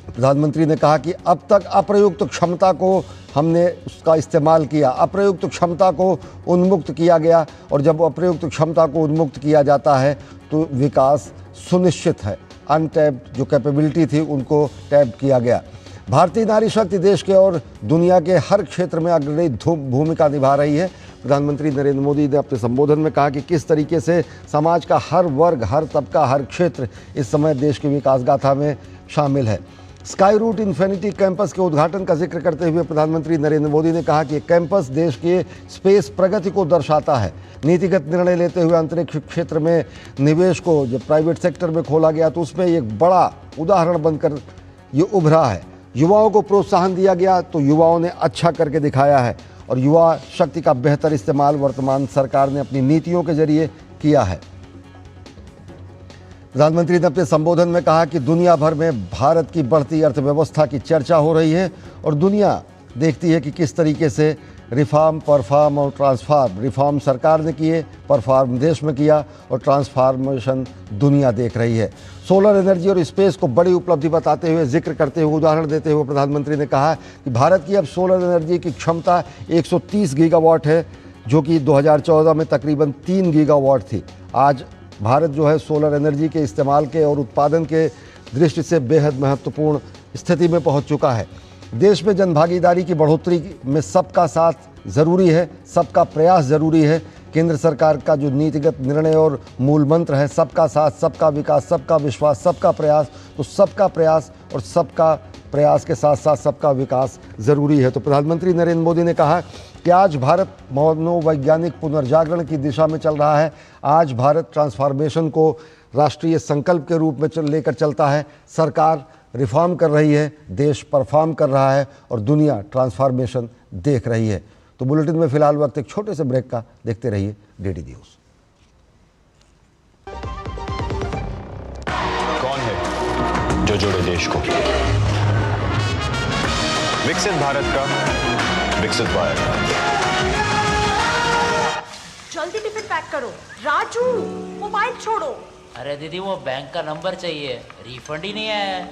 प्रधानमंत्री ने कहा कि अब तक अप्रयुक्त क्षमता को हमने उसका इस्तेमाल किया, अप्रयुक्त क्षमता को उन्मुक्त किया गया, और जब अप्रयुक्त क्षमता को उन्मुक्त किया जाता है तो विकास सुनिश्चित है। अनटैप्ड जो कैपेबिलिटी थी उनको टैप किया गया। भारतीय नारी शक्ति देश के और दुनिया के हर क्षेत्र में अग्रणी भूमिका निभा रही है। प्रधानमंत्री नरेंद्र मोदी ने अपने संबोधन में कहा कि किस तरीके से समाज का हर वर्ग, हर तबका, हर क्षेत्र इस समय देश की विकास गाथा में शामिल है। स्काई रूट इन्फिनिटी कैंपस के उद्घाटन का जिक्र करते हुए प्रधानमंत्री नरेंद्र मोदी ने कहा कि कैंपस देश के स्पेस प्रगति को दर्शाता है। नीतिगत निर्णय लेते हुए अंतरिक्ष क्षेत्र में निवेश को जब प्राइवेट सेक्टर में खोला गया तो उसमें एक बड़ा उदाहरण बनकर ये उभरा है। युवाओं को प्रोत्साहन दिया गया तो युवाओं ने अच्छा करके दिखाया है, और युवा शक्ति का बेहतर इस्तेमाल वर्तमान सरकार ने अपनी नीतियों के जरिए किया है। प्रधानमंत्री ने अपने संबोधन में कहा कि दुनिया भर में भारत की बढ़ती अर्थव्यवस्था की चर्चा हो रही है, और दुनिया देखती है कि किस तरीके से रिफॉर्म, परफॉर्म और ट्रांसफॉर्म, रिफॉर्म सरकार ने किए, परफॉर्म देश में किया, और ट्रांसफॉर्मेशन दुनिया देख रही है। सोलर एनर्जी और स्पेस को बड़ी उपलब्धि बताते हुए, जिक्र करते हुए, उदाहरण देते हुए प्रधानमंत्री ने कहा कि भारत की अब सोलर एनर्जी की क्षमता 130 गीगावाट है, जो कि 2014 में तकरीबन 3 गीगावाट थी। आज भारत जो है सोलर एनर्जी के इस्तेमाल के और उत्पादन के दृष्टि से बेहद महत्वपूर्ण स्थिति में पहुंच चुका है। देश में जनभागीदारी की बढ़ोतरी में सबका साथ ज़रूरी है, सबका प्रयास ज़रूरी है। केंद्र सरकार का जो नीतिगत निर्णय और मूल मंत्र है, सबका साथ, सबका विकास, सबका विश्वास, सबका प्रयास, तो सबका प्रयास और सबका प्रयास के साथ साथ सबका विकास ज़रूरी है। तो प्रधानमंत्री नरेंद्र मोदी ने कहा कि आज भारत मनोवैज्ञानिक पुनर्जागरण की दिशा में चल रहा है। आज भारत ट्रांसफॉर्मेशन को राष्ट्रीय संकल्प के रूप में लेकर चलता है। सरकार रिफॉर्म कर रही है, देश परफॉर्म कर रहा है, और दुनिया ट्रांसफॉर्मेशन देख रही है। तो बुलेटिन में फिलहाल वक्त एक छोटे से ब्रेक का, देखते रहिए डीडी न्यूज़। कौन है जो जोड़े देश को? विकसित भारत का विकसित भारत। जल्दी टिफिन पैक करो। राजू, मोबाइल छोड़ो। अरे दीदी वो बैंक का नंबर चाहिए, रिफंड ही नहीं आया है।